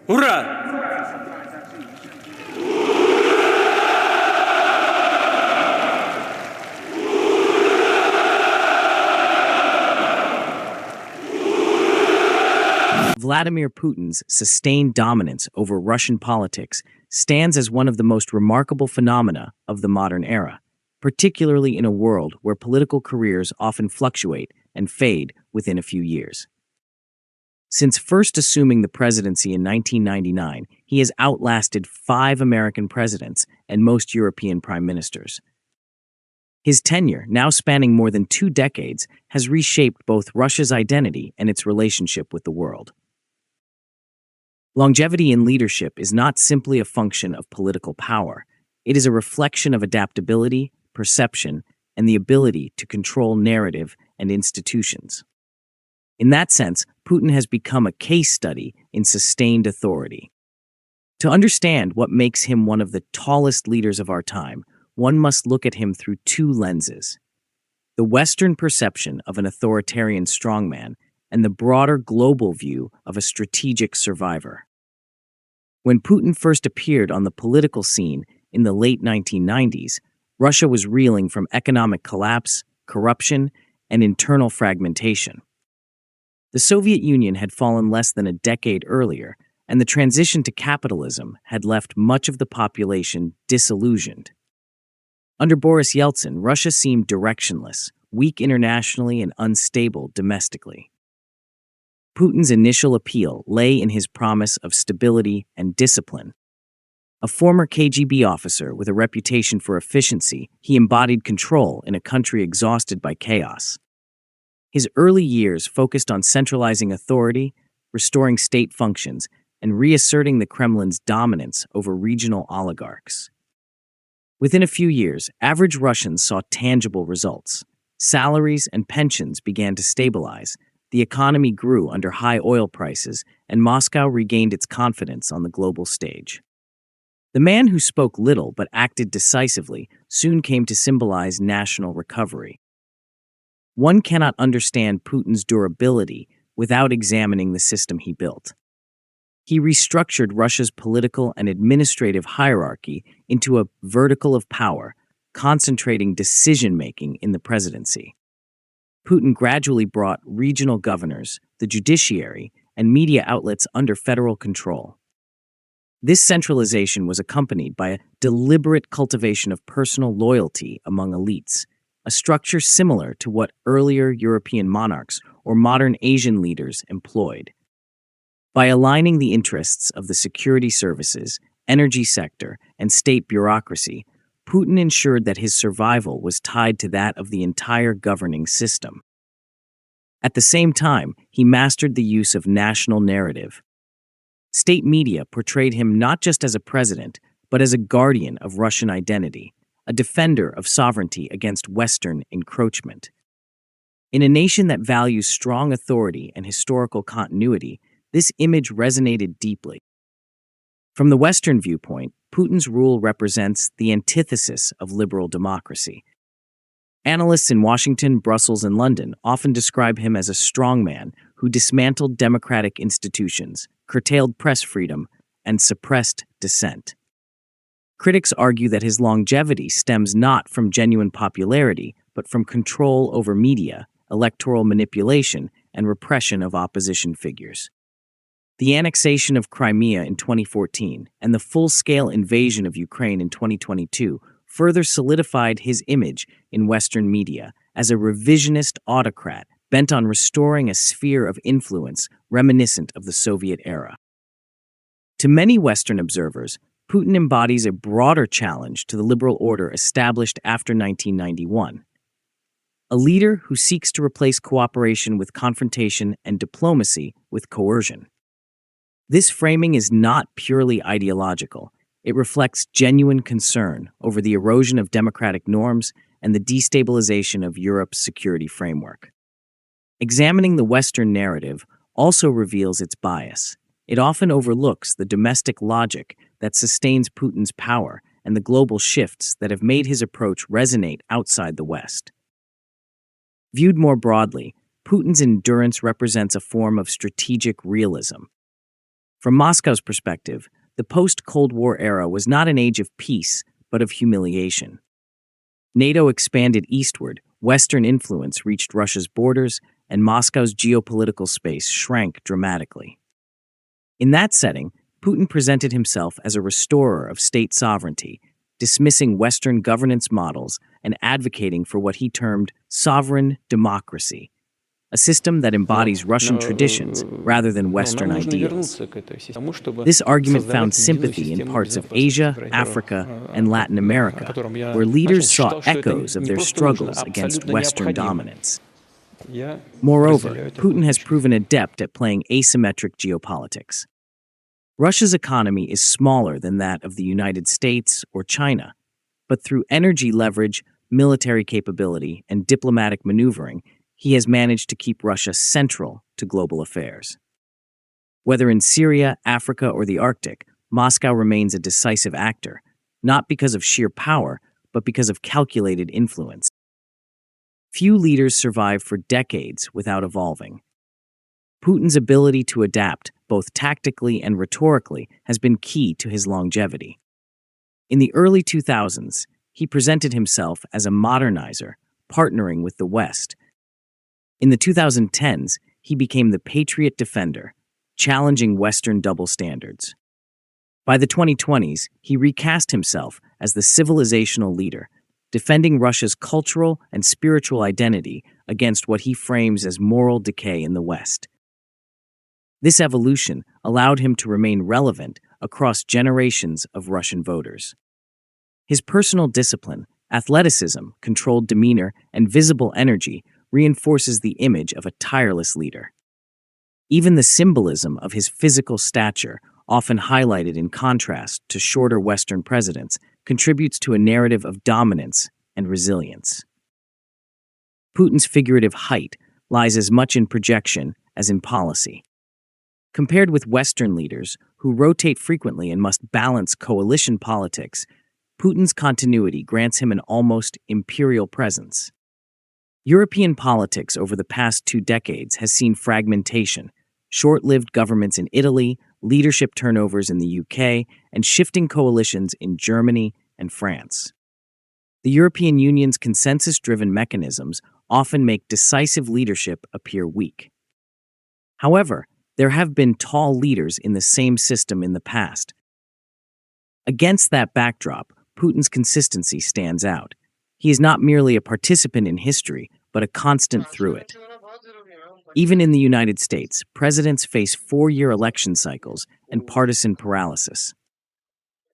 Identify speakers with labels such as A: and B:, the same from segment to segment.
A: Ура!
B: Vladimir Putin's sustained dominance over Russian politics stands as one of the most remarkable phenomena of the modern era, particularly in a world where political careers often fluctuate and fade within a few years. Since first assuming the presidency in 1999, he has outlasted 5 American presidents and most European prime ministers. His tenure, now spanning more than 2 decades, has reshaped both Russia's identity and its relationship with the world. Longevity in leadership is not simply a function of political power. It is a reflection of adaptability, perception, and the ability to control narrative and institutions. In that sense, Putin has become a case study in sustained authority. To understand what makes him one of the tallest leaders of our time, one must look at him through 2 lenses: the Western perception of an authoritarian strongman and the broader global view of a strategic survivor. When Putin first appeared on the political scene in the late 1990s, Russia was reeling from economic collapse, corruption, and internal fragmentation. The Soviet Union had fallen less than a decade earlier, and the transition to capitalism had left much of the population disillusioned. Under Boris Yeltsin, Russia seemed directionless, weak internationally and unstable domestically. Putin's initial appeal lay in his promise of stability and discipline. A former KGB officer with a reputation for efficiency, he embodied control in a country exhausted by chaos. His early years focused on centralizing authority, restoring state functions, and reasserting the Kremlin's dominance over regional oligarchs. Within a few years, average Russians saw tangible results. Salaries and pensions began to stabilize, the economy grew under high oil prices, and Moscow regained its confidence on the global stage. The man who spoke little but acted decisively soon came to symbolize national recovery. One cannot understand Putin's durability without examining the system he built. He restructured Russia's political and administrative hierarchy into a vertical of power, concentrating decision-making in the presidency. Putin gradually brought regional governors, the judiciary, and media outlets under federal control. This centralization was accompanied by a deliberate cultivation of personal loyalty among elites, a structure similar to what earlier European monarchs or modern Asian leaders employed. By aligning the interests of the security services, energy sector, and state bureaucracy, Putin ensured that his survival was tied to that of the entire governing system. At the same time, he mastered the use of national narrative. State media portrayed him not just as a president, but as a guardian of Russian identity, a defender of sovereignty against Western encroachment. In a nation that values strong authority and historical continuity, this image resonated deeply. From the Western viewpoint, Putin's rule represents the antithesis of liberal democracy. Analysts in Washington, Brussels, and London often describe him as a strongman who dismantled democratic institutions, curtailed press freedom, and suppressed dissent. Critics argue that his longevity stems not from genuine popularity, but from control over media, electoral manipulation, and repression of opposition figures. The annexation of Crimea in 2014 and the full-scale invasion of Ukraine in 2022 further solidified his image in Western media as a revisionist autocrat bent on restoring a sphere of influence reminiscent of the Soviet era. To many Western observers, Putin embodies a broader challenge to the liberal order established after 1991. A leader who seeks to replace cooperation with confrontation and diplomacy with coercion. This framing is not purely ideological. It reflects genuine concern over the erosion of democratic norms and the destabilization of Europe's security framework. Examining the Western narrative also reveals its bias. It often overlooks the domestic logic that sustains Putin's power and the global shifts that have made his approach resonate outside the West. Viewed more broadly, Putin's endurance represents a form of strategic realism. From Moscow's perspective, the post-Cold War era was not an age of peace, but of humiliation. NATO expanded eastward, Western influence reached Russia's borders, and Moscow's geopolitical space shrank dramatically. In that setting, Putin presented himself as a restorer of state sovereignty, dismissing Western governance models and advocating for what he termed sovereign democracy, a system that embodies Russian traditions rather than Western ideals. This argument found sympathy in parts of Asia, Africa, and Latin America, where leaders saw echoes of their struggles against Western dominance. Moreover, Putin has proven adept at playing asymmetric geopolitics. Russia's economy is smaller than that of the United States or China, but through energy leverage, military capability, and diplomatic maneuvering, he has managed to keep Russia central to global affairs. Whether in Syria, Africa, or the Arctic, Moscow remains a decisive actor, not because of sheer power, but because of calculated influence. Few leaders survive for decades without evolving. Putin's ability to adapt, both tactically and rhetorically, has been key to his longevity. In the early 2000s, he presented himself as a modernizer, partnering with the West. In the 2010s, he became the patriot defender, challenging Western double standards. By the 2020s, he recast himself as the civilizational leader, defending Russia's cultural and spiritual identity against what he frames as moral decay in the West. This evolution allowed him to remain relevant across generations of Russian voters. His personal discipline, athleticism, controlled demeanor, and visible energy reinforces the image of a tireless leader. Even the symbolism of his physical stature, often highlighted in contrast to shorter Western presidents, contributes to a narrative of dominance and resilience. Putin's figurative height lies as much in projection as in policy. Compared with Western leaders, who rotate frequently and must balance coalition politics, Putin's continuity grants him an almost imperial presence. European politics over the past 2 decades has seen fragmentation, short-lived governments in Italy, leadership turnovers in the UK, and shifting coalitions in Germany and France. The European Union's consensus-driven mechanisms often make decisive leadership appear weak. However, there have been tall leaders in the same system in the past. Against that backdrop, Putin's consistency stands out. He is not merely a participant in history, but a constant through it. Even in the United States, presidents face 4-year election cycles and partisan paralysis.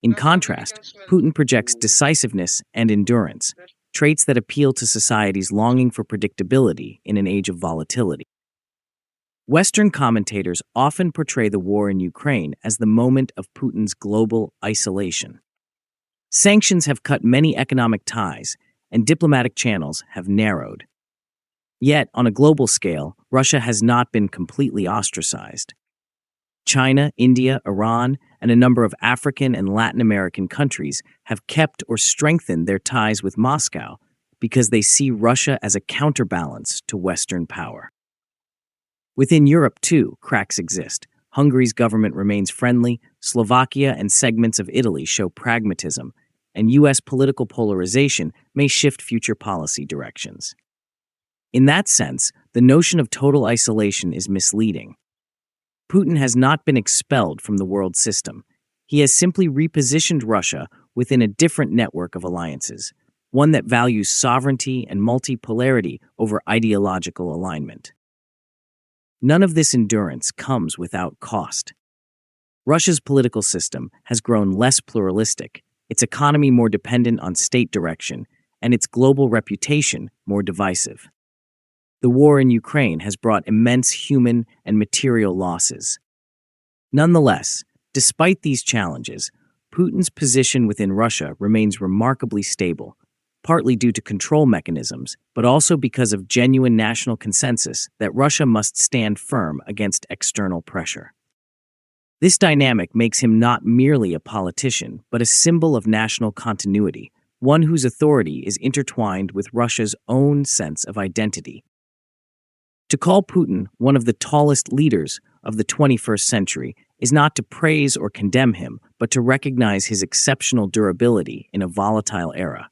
B: In contrast, Putin projects decisiveness and endurance, traits that appeal to society's longing for predictability in an age of volatility. Western commentators often portray the war in Ukraine as the moment of Putin's global isolation. Sanctions have cut many economic ties, and diplomatic channels have narrowed. Yet, on a global scale, Russia has not been completely ostracized. China, India, Iran, and a number of African and Latin American countries have kept or strengthened their ties with Moscow because they see Russia as a counterbalance to Western power. Within Europe, too, cracks exist. Hungary's government remains friendly, Slovakia and segments of Italy show pragmatism, and U.S. political polarization may shift future policy directions. In that sense, the notion of total isolation is misleading. Putin has not been expelled from the world system. He has simply repositioned Russia within a different network of alliances, one that values sovereignty and multipolarity over ideological alignment. None of this endurance comes without cost. Russia's political system has grown less pluralistic, its economy more dependent on state direction, and its global reputation more divisive. The war in Ukraine has brought immense human and material losses. Nonetheless, despite these challenges, Putin's position within Russia remains remarkably stable, partly due to control mechanisms, but also because of genuine national consensus that Russia must stand firm against external pressure. This dynamic makes him not merely a politician, but a symbol of national continuity, one whose authority is intertwined with Russia's own sense of identity. To call Putin one of the tallest leaders of the 21st century is not to praise or condemn him, but to recognize his exceptional durability in a volatile era.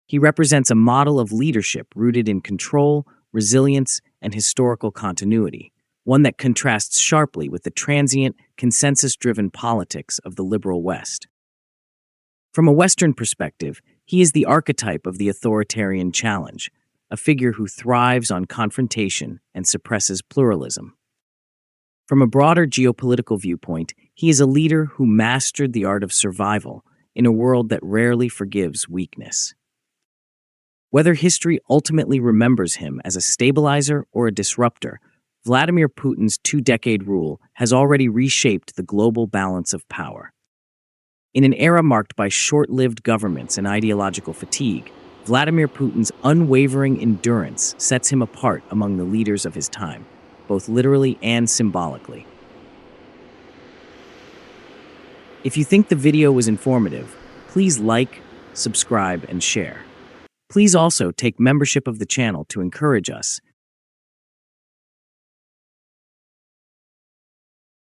B: He represents a model of leadership rooted in control, resilience, and historical continuity, one that contrasts sharply with the transient, consensus-driven politics of the liberal West. From a Western perspective, he is the archetype of the authoritarian challenge, a figure who thrives on confrontation and suppresses pluralism. From a broader geopolitical viewpoint, he is a leader who mastered the art of survival in a world that rarely forgives weakness. Whether history ultimately remembers him as a stabilizer or a disruptor, Vladimir Putin's two-decade rule has already reshaped the global balance of power. In an era marked by short-lived governments and ideological fatigue, Vladimir Putin's unwavering endurance sets him apart among the leaders of his time, both literally and symbolically. If you think the video was informative, please like, subscribe, and share. Please also take membership of the channel to encourage us